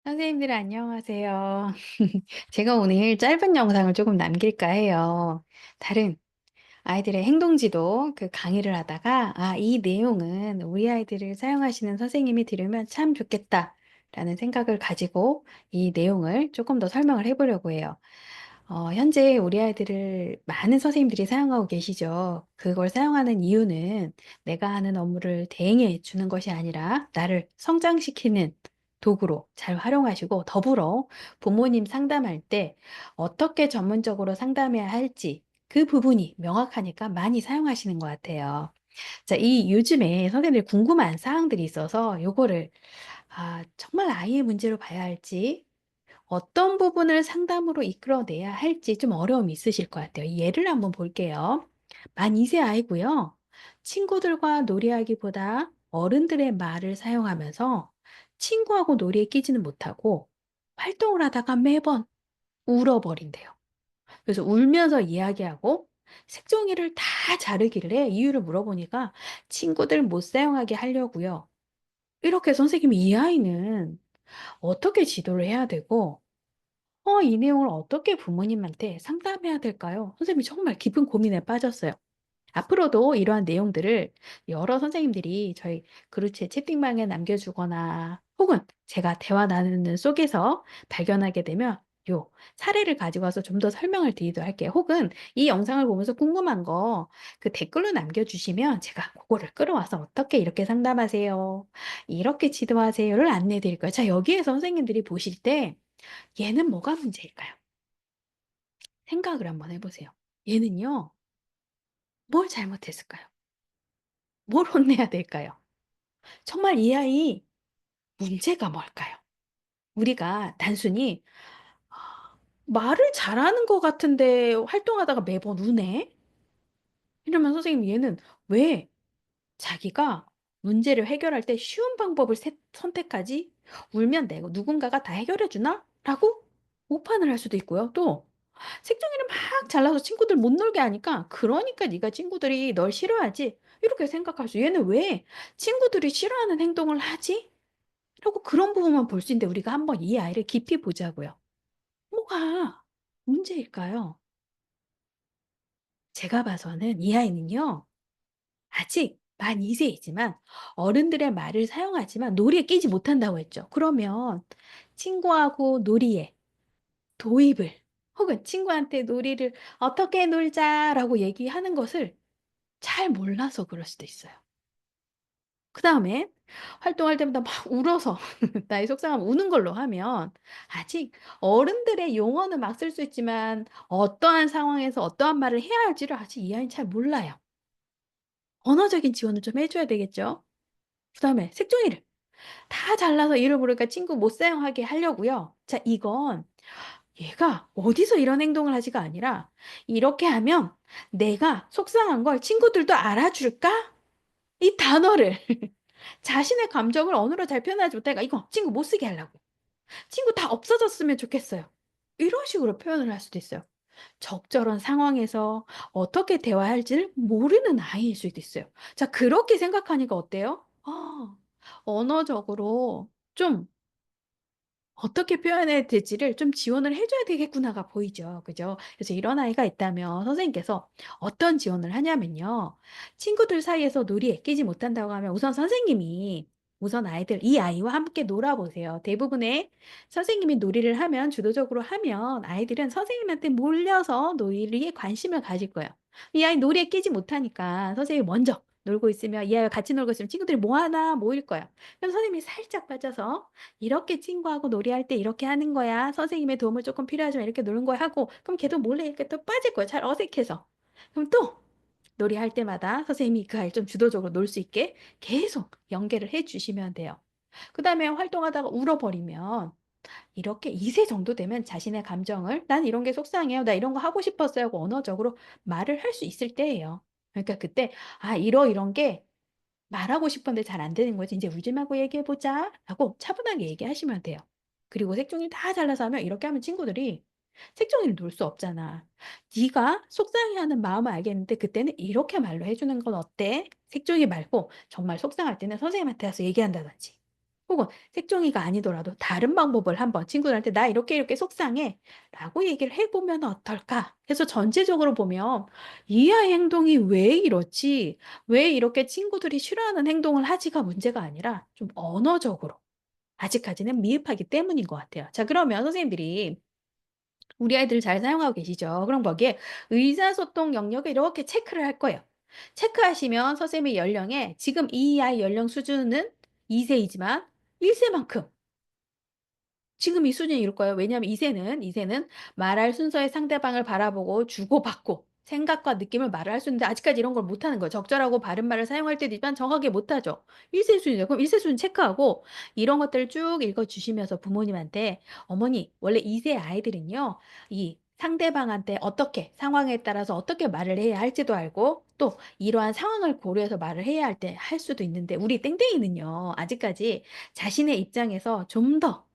선생님들 안녕하세요. 제가 오늘 짧은 영상을 조금 남길까 해요. 다른 아이들의 행동지도 그 강의를 하다가 이 내용은 우리 아이들을 사용하시는 선생님이 들으면 참 좋겠다라는 생각을 가지고 이 내용을 조금 더 설명을 해보려고 해요. 현재 우리 아이들을 많은 선생님들이 사용하고 계시죠. 그걸 사용하는 이유는 내가 하는 업무를 대행해 주는 것이 아니라 나를 성장시키는 도구로 잘 활용하시고, 더불어 부모님 상담할 때 어떻게 전문적으로 상담해야 할지 그 부분이 명확하니까 많이 사용하시는 것 같아요. 자, 이 요즘에 선생님들이 궁금한 사항들이 있어서 요거를 정말 아이의 문제로 봐야 할지, 어떤 부분을 상담으로 이끌어내야 할지 좀 어려움이 있으실 것 같아요. 예를 한번 볼게요. 만 2세 아이고요. 친구들과 놀이하기보다 어른들의 말을 사용하면서 친구하고 놀이에 끼지는 못하고 활동을 하다가 매번 울어버린대요. 그래서 울면서 이야기하고 색종이를 다 자르길래 이유를 물어보니까 친구들 못 사용하게 하려고요. 이렇게 선생님이 이 아이는 어떻게 지도를 해야 되고 이 내용을 어떻게 부모님한테 상담해야 될까요? 선생님이 정말 깊은 고민에 빠졌어요. 앞으로도 이러한 내용들을 여러 선생님들이 저희 그루체 채팅방에 남겨주거나 혹은 제가 대화 나누는 속에서 발견하게 되면 요 사례를 가지고 와서 좀 더 설명을 드리도록 할게요. 혹은 이 영상을 보면서 궁금한 거 그 댓글로 남겨주시면 제가 그거를 끌어와서 어떻게 이렇게 상담하세요, 이렇게 지도하세요를 안내해 드릴 거예요. 자, 여기에서 선생님들이 보실 때 얘는 뭐가 문제일까요? 생각을 한번 해보세요. 얘는요, 뭘 잘못했을까요? 뭘 혼내야 될까요? 정말 이 아이 문제가 뭘까요? 우리가 단순히 말을 잘하는 것 같은데 활동하다가 매번 우네? 이러면 선생님 얘는 왜 자기가 문제를 해결할 때 쉬운 방법을 선택하지? 울면 내가 누군가가 다 해결해 주나? 라고 오판을 할 수도 있고요. 또 색종이를 막 잘라서 친구들 못 놀게 하니까 그러니까 네가 친구들이 널 싫어하지? 이렇게 생각할 수. 얘는 왜 친구들이 싫어하는 행동을 하지? 라고 그런 부분만 볼 수 있는데 우리가 한번 이 아이를 깊이 보자고요. 뭐가 문제일까요? 제가 봐서는 이 아이는요, 아직 만 2세이지만 어른들의 말을 사용하지만 놀이에 끼지 못한다고 했죠. 그러면 친구하고 놀이에 도입을 혹은 친구한테 놀이를 어떻게 놀자라고 얘기하는 것을 잘 몰라서 그럴 수도 있어요. 그다음에 활동할 때마다 막 울어서 나의 속상함 우는 걸로 하면 아직 어른들의 용어는 막 쓸 수 있지만 어떠한 상황에서 어떠한 말을 해야 할지를 아직 이 아이는 잘 몰라요. 언어적인 지원을 좀 해 줘야 되겠죠. 그다음에 색종이를 다 잘라서 이를 모르니까 친구 못 사용하게 하려고요. 자, 이건 얘가 어디서 이런 행동을 하지가 아니라 '이렇게 하면 내가 속상한 걸 친구들도 알아줄까?' 이 단어를 자신의 감정을 언어로 잘 표현하지 못하니까 이거 친구 못 쓰게 하려고. 친구 다 없어졌으면 좋겠어요. 이런 식으로 표현을 할 수도 있어요. 적절한 상황에서 어떻게 대화할지를 모르는 아이일 수도 있어요. 자, 그렇게 생각하니까 어때요? 언어적으로 좀 어떻게 표현해야 될지를 좀 지원을 해 줘야 되겠구나가 보이죠. 그죠? 그래서 이런 아이가 있다면 선생님께서 어떤 지원을 하냐면요. 친구들 사이에서 놀이에 끼지 못한다고 하면 우선 선생님이 우선 이 아이와 함께 놀아 보세요. 대부분의 선생님이 놀이를 하면 주도적으로 하면 아이들은 선생님한테 몰려서 놀이에 관심을 가질 거예요. 이 아이 놀이에 끼지 못하니까 선생님이 먼저 놀고 있으면 이 아이와 같이 놀고 있으면 친구들이 뭐 하나 모일 거야. 그럼 선생님이 살짝 빠져서 "이렇게 친구하고 놀이할 때 이렇게 하는 거야. 선생님의 도움을 조금 필요하지만 이렇게 노는 거야." 하고 그럼 걔도 몰래 이렇게 또 빠질 거예요, 잘 어색해서. 그럼 또 놀이할 때마다 선생님이 그 아이를 좀 주도적으로 놀 수 있게 계속 연계를 해 주시면 돼요. 그다음에 활동하다가 울어버리면 이렇게 2세 정도 되면 자신의 감정을 "난 이런 게 속상해요. 나 이런 거 하고 싶었어요." 하고 언어적으로 말을 할 수 있을 때예요. 그러니까 그때 이런 게 말하고 싶은데 잘 안 되는 거지. "인제 울지 말고 얘기해 보자." 라고 차분하게 얘기하시면 돼요. 그리고 색종이 다 잘라서 하면 이렇게 하면 친구들이 "색종이를 놓을 수 없잖아. 네가 속상해하는 마음은 알겠는데 그때는 이렇게 말로 해 주는 건 어때?" 색종이 말고 정말 속상할 때는 선생님한테 가서 얘기한다든지. 혹은 색종이가 아니더라도 다른 방법을 한번 친구들한테 "나 이렇게 이렇게 속상해."라고 얘기를 해 보면 어떨까? 해서 전체적으로 보면 '이 아이 행동이 왜 이렇지? 왜 이렇게 친구들이 싫어하는 행동을 하지?'가 문제가 아니라 좀 언어적으로 아직까지는 미흡하기 때문인 것 같아요. 자, 그러면 선생님들이 우리 아이들을 잘 사용하고 계시죠? 그럼 거기에 의사소통 영역을 이렇게 체크를 할 거예요. 체크하시면 선생님의 연령에 지금 이 아이 연령 수준은 2 세이지만 1 세만큼 지금 이 수준이 이럴 거예요. 왜냐하면 2세는 말할 순서에 상대방을 바라보고 주고받고 생각과 느낌을 말을 할 수 있는데 아직까지 이런 걸 못하는 거예요. 적절하고 바른 말을 사용할 때도 있지만 정확하게 못하죠. 1세 수준이죠. 그럼 1세 수준 체크하고 이런 것들을 쭉 읽어 주시면서 부모님한테 "어머니 원래 2세 아이들은요. 이 상대방한테 어떻게 상황에 따라서 어떻게 말을 해야 할지도 알고 또 이러한 상황을 고려해서 말을 해야 할 때 할 수도 있는데 우리 땡땡이는요. 아직까지 자신의 입장에서 좀더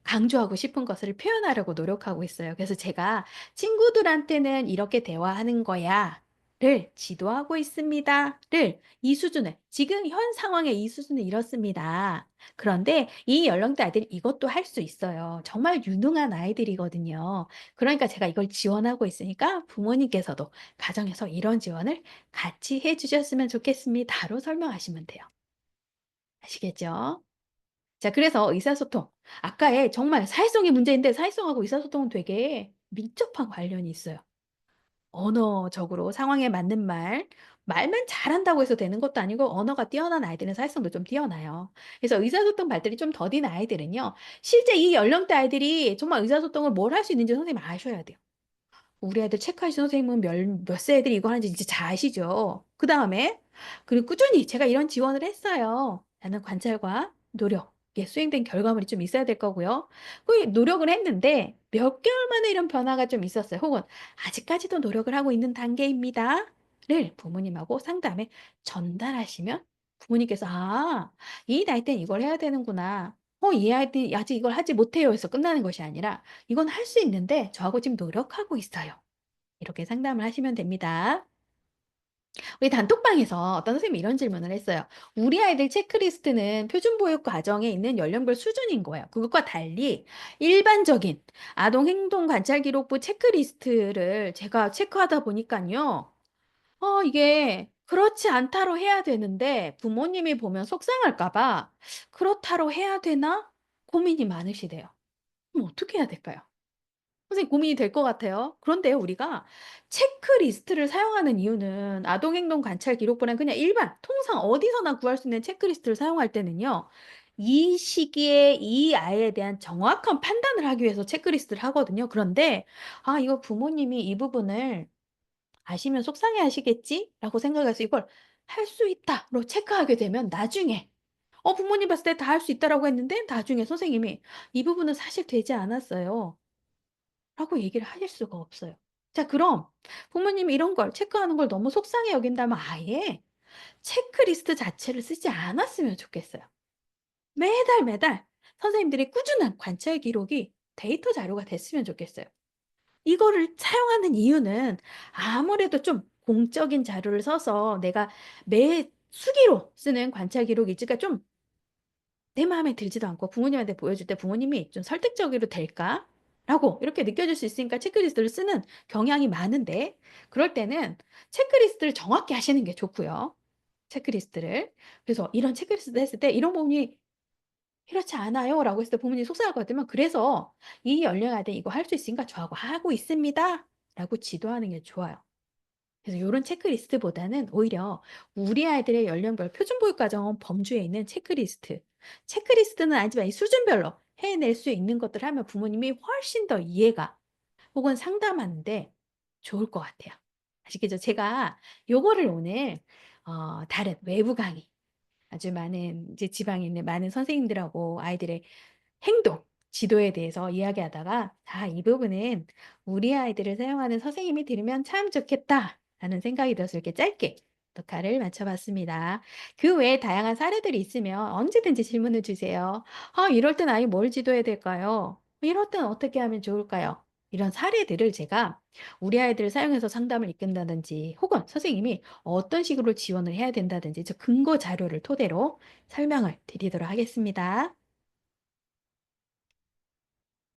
강조하고 싶은 것을 표현하려고 노력하고 있어요. 그래서 제가 "친구들한테는 이렇게 대화하는 거야."를 지도하고 있습니다.'를 이 수준을 지금 현 상황의 이 수준은 이렇습니다. 그런데 이 연령대 아이들이 이것도 할 수 있어요. 정말 유능한 아이들이거든요. 그러니까 제가 이걸 지원하고 있으니까 부모님께서도 가정에서 이런 지원을 같이 해 주셨으면 좋겠습니다.'로 설명하시면 돼요. 아시겠죠? 자, 그래서 의사소통. 아까의 정말 사회성이 문제인데 사회성하고 의사소통은 되게 밀접한 관련이 있어요. 언어적으로 상황에 맞는 말만 잘한다고 해서 되는 것도 아니고 언어가 뛰어난 아이들은 사회성도 좀 뛰어나요. 그래서 의사소통 발달이 좀 더딘 아이들은요. 실제 이 연령대 아이들이 정말 의사소통을 뭘 할 수 있는지 선생님이 아셔야 돼요. 우리 아이들 체크하신 선생님은 몇 세 애들이 이거 하는지 진짜 잘 아시죠. 그다음에 그리고 꾸준히 "제가 이런 지원을 했어요." 라는 관찰과 노력에 수행된 결과물이 좀 있어야 될 거고요. 그 노력을 했는데 몇 개월 만에 이런 변화가 좀 있었어요. 혹은 "아직까지도 노력을 하고 있는 단계입니다."를 부모님하고 상담에 전달하시면 부모님께서 '아 이 나이 땐 이걸 해야 되는구나. 이 아이들이 아직 이걸 하지 못해요.' 해서 끝나는 것이 아니라 '이건 할 수 있는데 저하고 지금 노력하고 있어요.' 이렇게 상담을 하시면 됩니다. 우리 단톡방에서 어떤 선생님이 이런 질문을 했어요. 우리 아이들 체크리스트는 표준 보육 과정에 있는 연령별 수준인 거예요. 그것과 달리 일반적인 아동 행동 관찰 기록부 체크리스트를 제가 체크하다 보니깐요. 이게 그렇지 않다로 해야 되는데 부모님이 보면 속상할까 봐 '그렇다로 해야 되나?' 고민이 많으시대요. 그럼 어떻게 해야 될까요? 선생님 고민이 될 것 같아요. 그런데요, 우리가 체크리스트를 사용하는 이유는 아동행동 관찰 기록부는 그냥 일반 통상 어디서나 구할 수 있는 체크리스트를 사용할 때는요. 이 시기에 이 아이에 대한 정확한 판단을 하기 위해서 체크리스트를 하거든요. 그런데 '아 이거 부모님이 이 부분을 아시면 속상해하시겠지?'라고 생각해서 '이걸 할 수 있다.'로 체크하게 되면 나중에 부모님 봤을 때 '다 할 수 있다.'라고 했는데 나중에 선생님이 "이 부분은 사실 되지 않았어요." 라고 얘기를 하실 수가 없어요. 자, 그럼 부모님이 이런 걸 체크하는 걸 너무 속상해 여긴다면 아예 체크리스트 자체를 쓰지 않았으면 좋겠어요. 매달 매달 선생님들이 꾸준한 관찰 기록이 데이터 자료가 됐으면 좋겠어요. 이거를 사용하는 이유는 아무래도 좀 공적인 자료를 써서 내가 매 수기로 쓰는 관찰 기록이 있으니까 좀 내 마음에 들지도 않고 부모님한테 보여줄 때 부모님이 좀 '설득적으로 될까?'라고 이렇게 느껴질 수 있으니까 체크리스트를 쓰는 경향이 많은데 그럴 때는 체크리스트를 정확히 하시는 게 좋고요, 체크리스트를. 그래서 이런 체크리스트를 했을 때 이런 부분이 "이렇지 않아요."라고 했을 때 부모님이 속상할 것 같으면 그래서 "이 연령대 이거 할 수 있으니까 저하고 하고 있습니다."라고 지도하는 게 좋아요. 그래서 요런 체크리스트보다는 오히려 우리 아이들의 연령별 표준교육과정 범주에 있는 체크리스트. 체크리스트는 아니지만 이 수준별로 해낼 수 있는 것들을 하면 부모님이 훨씬 더 이해가 혹은 상담하는데 좋을 것 같아요. 아시겠죠? 제가 요거를 오늘 다른 외부 강의 아주 많은 이제 지방에 있는 많은 선생님들하고 아이들의 행동, 지도에 대해서 이야기하다가 '아 이 부분은 우리 아이들을 사용하는 선생님이 들으면 참 좋겠다.'라는 생각이 들어서 이렇게 짧게 녹화를 마쳐 봤습니다. 그 외에 다양한 사례들이 있으면 언제든지 질문을 주세요. '아 이럴 땐 아이 뭘 지도해야 될까요? 이럴 땐 어떻게 하면 좋을까요?' 이런 사례들을 제가 우리 아이들을 사용해서 상담을 이끈다든지 혹은 선생님이 어떤 식으로 지원을 해야 된다든지 저 근거 자료를 토대로 설명을 드리도록 하겠습니다.